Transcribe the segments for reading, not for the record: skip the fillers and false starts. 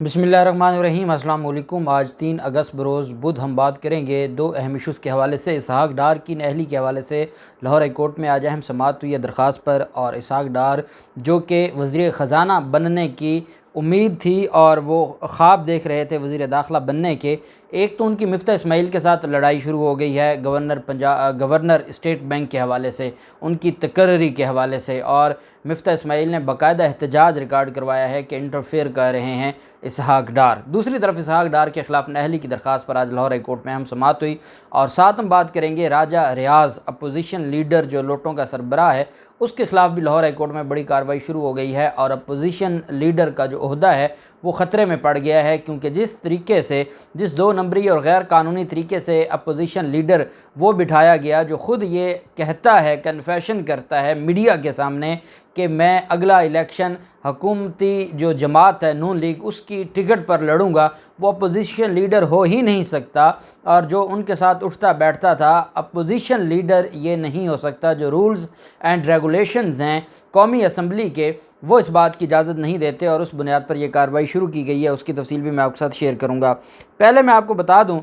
बिस्मिल्लाहिर्रहमानिर्रहीम। अस्सलाम वालेकुम। आज 3 अगस्त बरोज़ बुध हम बात करेंगे दो अहम इशूज़ के हवाले से। इसहाक डार की नाअहली के हवाले से लाहौर हाई कोर्ट में आज अहम समाअत हुई है दरख्वास्त पर, और इसहाक डार जो कि वज़ीर ख़जाना बनने की उम्मीद थी और वो ख्वाब देख रहे थे वज़ीर दाखिला बनने के। एक तो उनकी मिफ्ता इस्माइल के साथ लड़ाई शुरू हो गई है गवर्नर स्टेट बैंक के हवाले से, उनकी तकर्री के हवाले से, और मिफ्ता इस्माइल ने बाकायदा एहतजाज रिकॉर्ड करवाया है कि इंटरफेयर कर रहे हैं इसहाक डार। दूसरी तरफ इसहाक डार के ख़िलाफ़ नाअहली की दरख्वास्त पर आज लाहौर हाई कोर्ट में हम समाअत हुई, और साथ हम बात करेंगे राजा रियाज़ अपोजिशन लीडर जो लोटों का सरबराह है, उसके ख़िलाफ़ भी लाहौर हाई कोर्ट में बड़ी कार्रवाई शुरू हो गई है, और अपोजिशन लीडर का जो ओहदा है वो ख़तरे में पड़ गया है, क्योंकि जिस तरीके से, जिस 2 नंबरी और गैर कानूनी तरीके से अपोजिशन लीडर वो बिठाया गया, जो ख़ुद ये कहता है, कन्फेशन करता है मीडिया के सामने कि मैं अगला इलेक्शन हुकूमती जो जमात है नून लीग उसकी टिकट पर लड़ूंगा, वो अपोजिशन लीडर हो ही नहीं सकता। और जो उनके साथ उठता बैठता था, अपोजिशन लीडर ये नहीं हो सकता। जो रूल्स एंड रेगुलेशंस हैं कौमी असम्बली के, वो इस बात की इजाज़त नहीं देते, और उस बुनियाद पर यह कार्रवाई शुरू की गई है। उसकी तफसील भी मैं आपके साथ शेयर करूँगा। पहले मैं आपको बता दूँ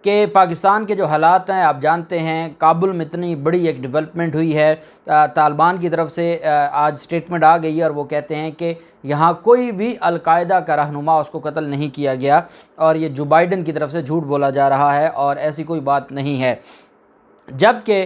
कि पाकिस्तान के जो हालात हैं, आप जानते हैं काबुल में इतनी बड़ी एक डेवलपमेंट हुई है। तालिबान की तरफ से आज स्टेटमेंट आ गई है, और वो कहते हैं कि यहाँ कोई भी अलकायदा का रहनुमा उसको कत्ल नहीं किया गया, और ये जो बाइडन की तरफ से झूठ बोला जा रहा है, और ऐसी कोई बात नहीं है। जबकि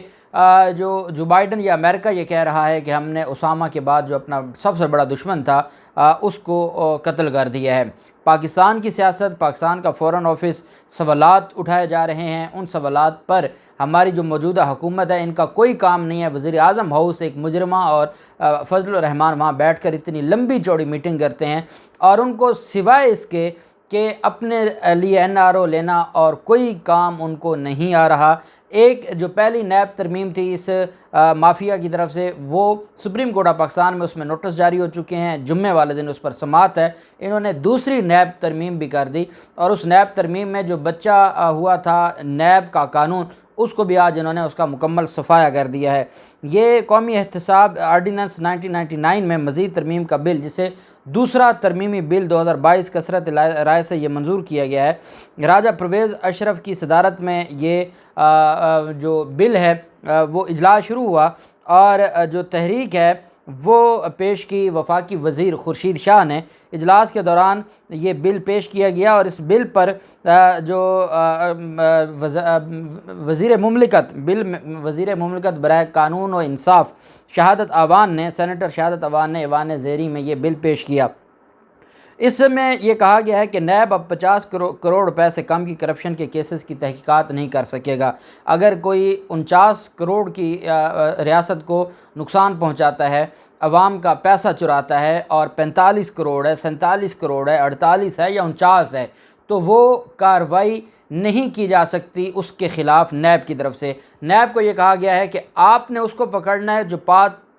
जो बाइडन या अमेरिका ये कह रहा है कि हमने उसामा के बाद जो अपना सबसे बड़ा दुश्मन था उसको कत्ल कर दिया है। पाकिस्तान की सियासत, पाकिस्तान का फ़ॉरेन ऑफिस, सवालात उठाए जा रहे हैं। उन सवालात पर हमारी जो मौजूदा हुकूमत है इनका कोई काम नहीं है। वज़ीर आज़म हाउस एक मुजरिमा और फजलुर रहमान वहाँ बैठ कर इतनी लंबी चौड़ी मीटिंग करते हैं, और उनको सिवाय इसके कि अपने लिए NRO लेना और कोई काम उनको नहीं आ रहा। एक जो पहली नैब तरमीम थी इस माफिया की तरफ से, वो सुप्रीम कोर्ट ऑफ पाकिस्तान में उसमें नोटिस जारी हो चुके हैं। जुम्मे वाले दिन उस पर समाअत है। इन्होंने दूसरी नैब तरमीम भी कर दी, और उस नैब तरमीम में जो बच्चा हुआ था नैब का कानून, उसको भी आज इन्होंने उसका मुकम्मल सफाया कर दिया है। ये कौमी एहतसाब आर्डीनेंस 1999 में मज़ीद तरमीम का बिल, जिसे दूसरा तरमीमी बिल 2022 कसरत राय से ये मंजूर किया गया है। राजा परवेज़ अशरफ की सदारत में ये जो बिल है वो इजलास शुरू हुआ, और जो तहरीक है वो पेश की वफाकी वज़ीर खुर्शीद शाह ने। इजलास के दौरान ये बिल पेश किया गया, और इस बिल पर जो वज़ीर मुमलिकत बराए कानून और इंसाफ शहादत अवान ने, सेनेटर शहादत अवान ने ऐवान ज़ेरी में ये बिल पेश किया। इसमें यह कहा गया है कि नैब अब 50 करोड़ रुपए से कम की करप्शन के केसेस की तहकीकात नहीं कर सकेगा। अगर कोई 49 करोड़ की रियासत को नुकसान पहुंचाता है, अवाम का पैसा चुराता है, और 45 करोड़ है, 47 करोड़ है, 48 है या 49 है, तो वो कार्रवाई नहीं की जा सकती उसके ख़िलाफ़ नैब की तरफ से। नैब को ये कहा गया है कि आपने उसको पकड़ना है जो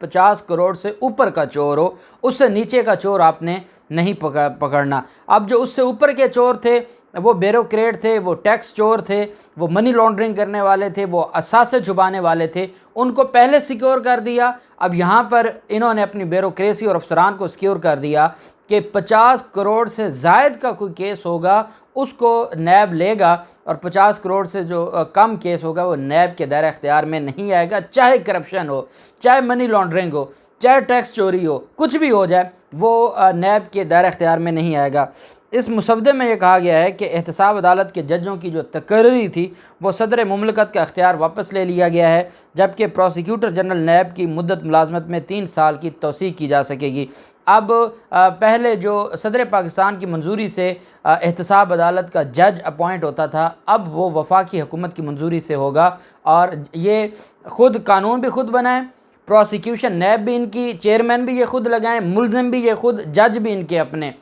50 करोड़ से ऊपर का चोर हो, उससे नीचे का चोर आपने नहीं पकड़ना। अब जो उससे ऊपर के चोर थे वो ब्यूरोक्रेट थे, वो टैक्स चोर थे, वो मनी लॉन्ड्रिंग करने वाले थे, वो असासे छुपाने वाले थे, उनको पहले सिक्योर कर दिया। अब यहाँ पर इन्होंने अपनी ब्यूरोक्रेसी और अफसरान को सिक्योर कर दिया कि 50 करोड़ से ज़ायद का कोई केस होगा उसको नैब लेगा, और 50 करोड़ से जो कम केस होगा वो नैब के दायरे इख्तियार में नहीं आएगा। चाहे करप्शन हो, चाहे मनी लॉन्ड्रिंग हो, चाहे टैक्स चोरी हो, कुछ भी हो जाए, वो नैब के दायरे इख्तियार में नहीं आएगा। इस मुसवदे में यह कहा गया है कि एहतसाब अदालत के जजों की जो तकर्री थी वो सदर मुमलिकत का इख्तियार वापस ले लिया गया है, जबकि प्रोसिक्यूटर जनरल नैब की मुद्दत मुलाजमत में 3 साल की तौसीक की जा सकेगी। अब पहले जो सदर पाकिस्तान की मंजूरी से एहतसाब अदालत का जज अपॉइंट होता था, अब वो वफाकी हुकूमत की मंजूरी से होगा, और ये ख़ुद कानून भी ख़ुद बनाएं, प्रोसिक्यूशन नैब भी इनकी, चेयरमैन भी ये ख़ुद लगाएं, मुलजिम भी ये ख़ुद, जज भी इनके अपने।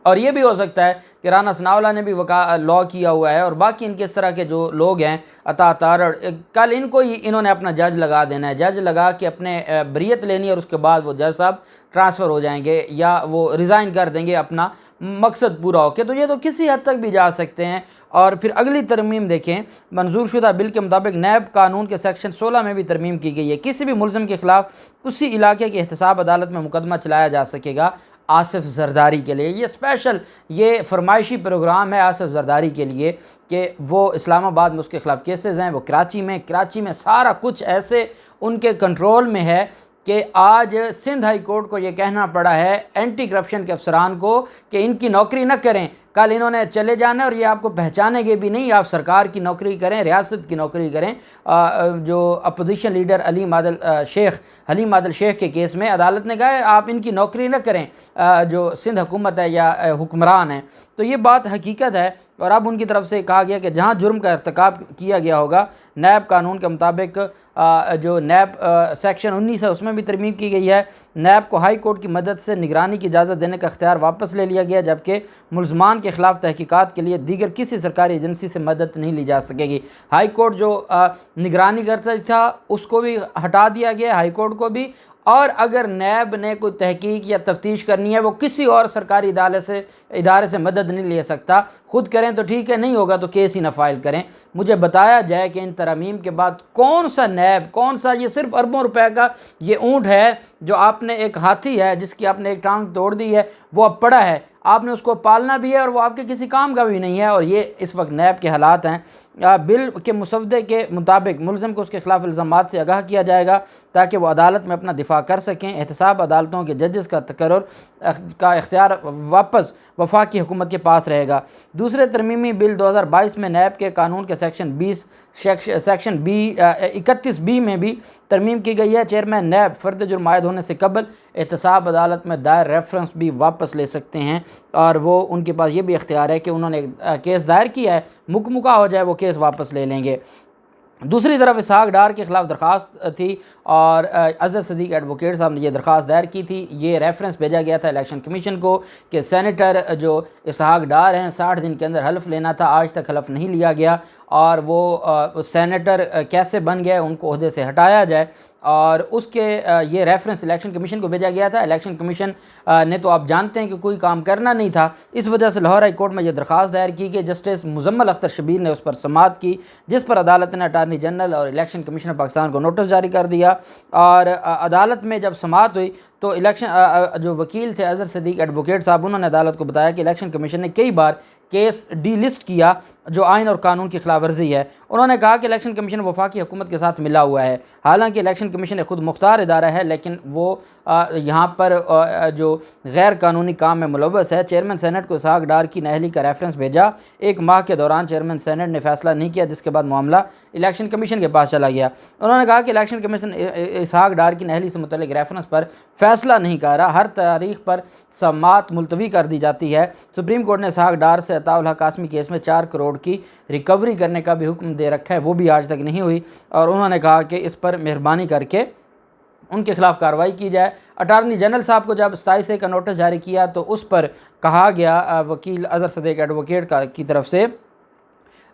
और ये भी हो सकता है कि राना सनाउल्लाह ने भी लॉ किया हुआ है, और बाकी इनके इस तरह के जो लोग हैं अता तारड़, कल इनको ही इन्होंने अपना जज लगा देना है। जज लगा के अपने बरीयत लेनी है, और उसके बाद वो जज साहब ट्रांसफ़र हो जाएंगे या वो रिज़ाइन कर देंगे अपना मकसद पूरा हो के। तो ये तो किसी हद तक भी जा सकते हैं। और फिर अगली तरमीम देखें, मंजूर शुदा बिल के मुताबिक नैब कानून के सेक्शन 16 में भी तरमीम की गई है। किसी भी मुलज़िम के ख़िलाफ़ उसी इलाके की एहतसाब अदालत में मुकदमा चलाया जा सकेगा। آصف زرداری کے لیے۔ یہ اسپیشل یہ فرمائشی پروگرام ہے آصف زرداری کے لیے کہ وہ اسلام آباد میں اس کے خلاف کیسز ہیں، وہ کراچی میں سارا کچھ ایسے ان کے کنٹرول میں ہے کہ آج سندھ ہائی کورٹ کو یہ کہنا پڑا ہے اینٹی کرپشن کے افسران کو کہ ان کی نوکری نہ کریں، کل انہوں نے چلے جانا اور یہ آپ کو پہچانیں گے بھی نہیں، آپ سرکار کی نوکری کریں، ریاست کی نوکری کریں۔ جو اپوزیشن لیڈر حلیم عادل شیخ کے کیس میں عدالت نے کہا ہے آپ ان کی نوکری نہ کریں، جو سندھ حکومت ہے یا حکمران ہیں۔ تو یہ بات حقیقت ہے، اور اب ان کی طرف سے کہا گیا کہ جہاں جرم کا ارتکاب کیا گیا ہوگا، نیب قانون کے مطابق جو نیب سیکشن 19 ہے اس میں بھی ترمیم کی گئی ہے، نیب کو ہائی کورٹ کی مدد سے نگرانی کی اجازت دینے کا اختیار واپس لے لیا گیا، جبکہ ملزمان کے خلاف تحقیقات کے لیے دیگر کسی سرکاری ایجنسی سے مدد نہیں لی جا سکے گی۔ ہائی کورٹ جو نگرانی کرتا تھا اس کو بھی ہٹا دیا گیا، ہائی کورٹ کو بھی، اور اگر نیب نے کوئی تحقیق یا تفتیش کرنی ہے وہ کسی اور سرکاری ادارے سے مدد نہیں لے سکتا، خود کریں تو ٹھیک ہے، نہیں ہوگا تو کیس ہی نہ فائل کریں۔ مجھے بتایا جائے کہ ان ترامیم کے بعد کون سا نیب، کون سا، یہ صرف اربوں روپے کا یہ اونٹ ہے جو آپ نے، ایک ہاتھی ہے جس کی آپ نے ایک ٹانگ توڑ دی ہے، وہ اب پڑا ہے، آپ نے اس کو پالنا بھی ہے اور وہ آپ کے کسی کام کا بھی نہیں ہے، اور یہ اس وقت نیب کے حالات ہیں۔ بل کے مسودے کے مطابق ملزم کو اس کے خلاف الزامات سے آگاہ کیا جائے گا تاکہ وہ عدالت میں اپنا دفاع کر سکیں۔ احتساب عدالتوں کے ججز کا تقرر کا اختیار واپس وفاقی حکومت کے پاس رہے گا۔ دوسرے ترمیمی بل 2022 میں نیب کے قانون کے سیکشن 31B میں بھی ترمیم کی گئی ہے۔ چیئرمین نیب فرد جرم عائد ہونے سے قبل احتساب عدالت میں دائر ریفرنس بھی واپس لے سکتے ہیں، اور وہ ان کے پاس یہ بھی اختیار ہے کہ انہوں نے کیس دائر کیا ہے، مکمل ہو جائے وہ کیس واپس لے لیں گے۔ دوسری طرف اسحاق ڈار کے خلاف درخواست تھی، اور اظہر صدیق ایڈوکیٹ صاحب نے یہ درخواست دائر کی تھی۔ یہ ریفرنس بھیجا گیا تھا الیکشن کمیشن کو کہ سینیٹر جو اسحاق ڈار ہیں 60 دن کے اندر حلف لینا تھا، آج تک حلف نہیں لیا گیا، اور وہ سینیٹر کیسے بن گئے، ان کو عہدے سے ہٹایا جائے، اور اس کے یہ ریفرنس الیکشن کمیشن کو بھیجا گیا تھا۔ الیکشن کمیشن نے تو آپ جانتے ہیں کہ کوئی کام کرنا نہیں تھا، اس وجہ سے لاہور ہائی کورٹ میں یہ درخواست دائر کی کہ جسٹس مزمل اختر شبیر نے اس پر سماعت کی، جس پر عدالت نے اٹارنی جنرل اور الیکشن کمیشن پاکستان کو نوٹس جاری کر دیا، اور عدالت میں جب سماعت ہوئی تو جو وکیل تھے اظہر صدیق ایڈوکیٹ صاحب، انہوں نے عدالت کو بتایا کہ الیکشن کمیشن نے کئی بار کیس ڈی لسٹ کیا جو آئین اور قانون کی خلاف ورزی ہے۔ انہوں نے کہا کہ الیکشن کمیشن وفاقی حکومت کے ساتھ ملا ہوا ہے، حالانکہ الیکشن کمیشن ایک خود مختار ادارہ ہے، لیکن وہ یہاں پر جو غیر قانونی کام میں ملوث ہے۔ چیئرمین سینٹ کو اسحاق ڈار کی نااہلی کا ریفرنس بھیجا، 1 ماہ کے دوران چیئرمین سینٹ نے فیصلہ نہیں کیا، جس کے بعد معاملہ الیکشن کمیشن کے پاس چلا گیا۔ انہوں نے کہا کہ الیکشن کمیشن اسحاق ڈار کی نااہلی سے متعلق ریفرنس پر فیصلہ نہیں کر رہا، ہر تاریخ پر سماعت ملتوی کر دی جاتی ہے۔ سپریم کورٹ نے اسحاق ڈار سے عطاء الحق قاسمی کیس میں 4 کروڑ کی ریکوری کرنے کا بھی حکم دے رکھا ہے، وہ بھی آج تک نہیں ہوئی، اور انہوں نے کہا کہ اس پر مہربانی کر کے ان کے خلاف کارروائی کی جائے۔ اٹارنی جنرل صاحب کو جب 27 کا نوٹس جاری کیا تو اس پر کہا گیا وکیل اظہر صدیق ایڈوکیٹ کی طرف سے،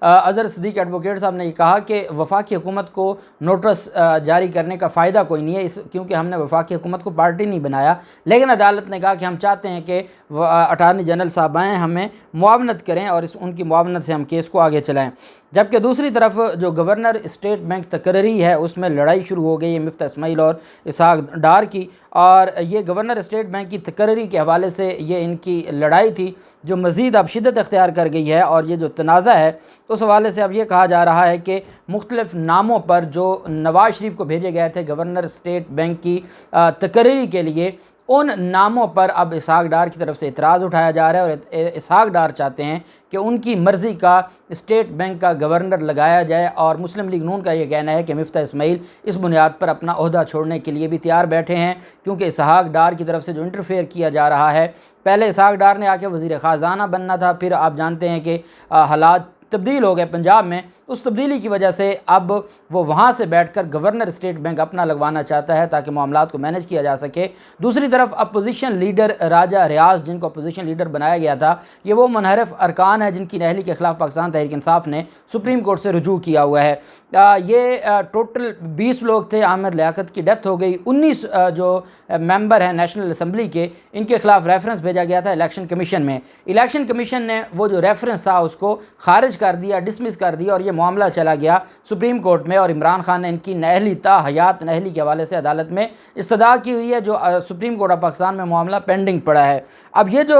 اظہر صدیق ایڈوکیٹ صاحب نے یہ کہا کہ وفاقی حکومت کو نوٹس جاری کرنے کا فائدہ کوئی نہیں ہے، کیونکہ ہم نے وفاقی حکومت کو پارٹی نہیں بنایا، لیکن عدالت نے کہا کہ ہم چاہتے ہیں کہ اٹارنی جنرل صاحب آئیں، ہمیں معاونت کریں اور ان کی معاونت سے ہم کیس کو آگے چلائیں۔ جبکہ دوسری طرف جو گورنر اسٹیٹ بینک تقرری ہے اس میں لڑائی شروع ہو گئی ہے مفتاح اسماعیل اور اسحاق ڈار کی، اور یہ گورنر اسٹیٹ بینک کی تقرری کے حوالے سے یہ ان کی لڑائی تھی جو مزید اب شدت اختیار کر گئی ہے، اور یہ جو تنازع ہے اس حوالے سے اب یہ کہا جا رہا ہے کہ مختلف ناموں پر جو نواز شریف کو بھیجے گئے تھے گورنر اسٹیٹ بینک کی تقرری کے لیے، ان ناموں پر اب اسحاق ڈار کی طرف سے اعتراض اٹھایا جا رہا ہے، اور اسحاق ڈار چاہتے ہیں کہ ان کی مرضی کا اسٹیٹ بینک کا گورنر لگایا جائے، اور مسلم لیگ نون کا یہ کہنا ہے کہ مفتاح اسماعیل اس بنیاد پر اپنا عہدہ چھوڑنے کے لیے بھی تیار بیٹھے ہیں، کیونکہ اسحاق ڈار کی طرف سے جو انٹرفیئر کیا جا رہا ہے، پہلے اسحاق ڈار نے آ کے وزیر خزانہ بننا تھا، پھر آپ جانتے ہیں کہ حالات تبدیل ہو گئے پنجاب میں، اس تبدیلی کی وجہ سے اب وہ وہاں سے بیٹھ کر گورنر اسٹیٹ بینک اپنا لگوانا چاہتا ہے تاکہ معاملات کو مینیج کیا جا سکے۔ دوسری طرف اپوزیشن لیڈر راجہ ریاض، جن کو اپوزیشن لیڈر بنایا گیا تھا، یہ وہ منحرف ارکان ہیں جن کی نااہلی کے خلاف پاکستان تحریک انصاف نے سپریم کورٹ سے رجوع کیا ہوا ہے۔ یہ ٹوٹل 20 لوگ تھے، عامر لیاقت کی ڈیتھ ہو گئی، 19 جو ممبر ہیں نیشنل اسمبلی کے، ان کے خلاف ریفرنس بھیجا گیا تھا الیکشن کمیشن میں۔ الیکشن کمیشن نے وہ جو ریفرنس تھا اس کو خارج खारिज कर दिया, डिसमिस कर दिया और ये मामला चला गया सुप्रीम कोर्ट में। और इमरान खान ने इनकी नहली हयात नहली के हवाले से अदालत में इस्तदा की हुई है, जो सुप्रीम कोर्ट ऑफ पाकिस्तान में मामला पेंडिंग पड़ा है। अब ये जो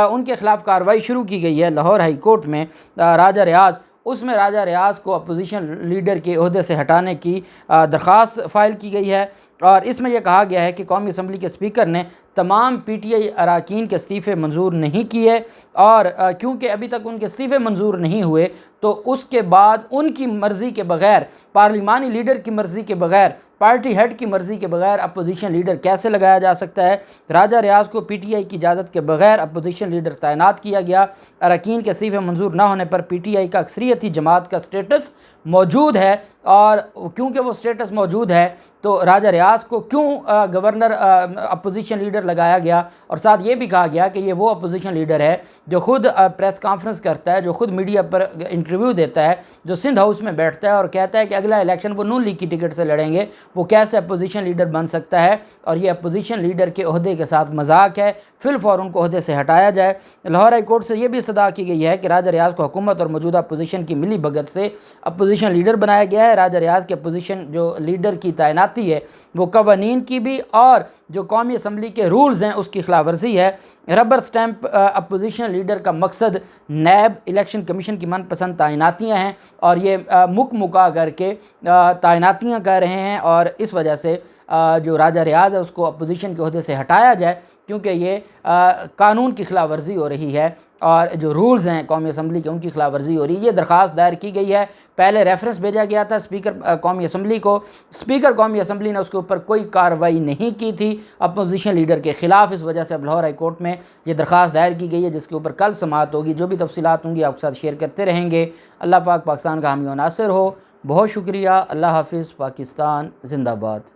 उनके ख़िलाफ़ कार्रवाई शुरू की गई है लाहौर हाई कोर्ट में राजा रियाज़, उसमें राजा रियाज़ को अपोजिशन लीडर के ओहदे से हटाने की दरख्वास्त फ़ाइल की गई है। और इसमें यह कहा गया है कि कौमी असम्बली के स्पीकर ने तमाम PTI अरकान के इस्तीफ़े मंजूर नहीं किए, और क्योंकि अभी तक उनके इस्तीफ़े मंजूर नहीं हुए तो उसके बाद उनकी मर्ज़ी के बग़ैर, पार्लिमानी लीडर की मर्ज़ी के बग़ैर, पार्टी हेड की मर्ज़ी के बग़ैर अपोजिशन लीडर कैसे लगाया जा सकता है। राजा रियाज़ को PTI की इजाज़त के बग़ैर अपोजिशन लीडर तैनात किया गया। अरकान के इस्तीफ़े मंजूर ना होने पर PTI का अक्सरियती जमात का स्टेटस मौजूद है, और क्योंकि वो स्टेटस मौजूद है तो राजा रियाज़ को क्यों गवर्नर अपोजिशन लीडर लगाया गया। और साथ ये भी कहा गया कि ये वो अपोजिशन लीडर है जो ख़ुद प्रेस कॉन्फ्रेंस करता है, जो ख़ुद मीडिया पर इंटरव्यू देता है, जो सिंध हाउस में बैठता है और कहता है कि अगला इलेक्शन वो नून लीग की टिकट से लड़ेंगे, वो कैसे अपोजिशन लीडर बन सकता है। और ये अपोजिशन लीडर के ओहदे के साथ मजाक है, फिलफौर उनको ओहदे से हटाया जाए। लाहौर हाई कोर्ट से ये भी इस्तदा की गई है कि राजा रियाज़ को हुकूमत और मौजूदा अपोजिशन की मिली भगत से अपोजिशन लीडर बनाया गया है। राजा रियाज़ के अपोजिशन जो लीडर की तैनाती है वो कवानीन की भी और जो कौमी असम्बली के रूल्स हैं उसकी खिलाफ वर्जी है। रबर स्टैंप अपोजिशन लीडर का मकसद नैब इलेक्शन कमीशन की मनपसंद तैनातियाँ हैं, और ये मुका करके तैनातियाँ कर रहे हैं, और इस वजह से जो राजा रियाज़ है उसको अपोजिशन के ओहदे से हटाया जाए, क्योंकि ये कानून की खिलाफ वर्जी हो रही है और जो रूल्स हैं कौमी असम्बली के उनकी खिलाफ वर्जी हो रही है। ये दरख्वास्त दायर की गई है। पहले रेफरेंस भेजा गया था स्पीकर कौमी असम्बली को, स्पीकर कौमी असम्बली ने उसके ऊपर कोई कार्रवाई नहीं की थी अपोजिशन लीडर के ख़िलाफ़। इस वजह से अब लाहौर हाई कोर्ट में ये दरख्वास्त दायर की गई है, जिसके ऊपर कल समाअत होगी। जो भी तफसीलात होंगी आपके साथ शेयर करते रहेंगे। अल्लाह पाक पाकिस्तान का हामी व नासिर हो। बहुत शुक्रिया। अल्लाह हाफ़िज़। पाकिस्तान ज़िंदाबाद।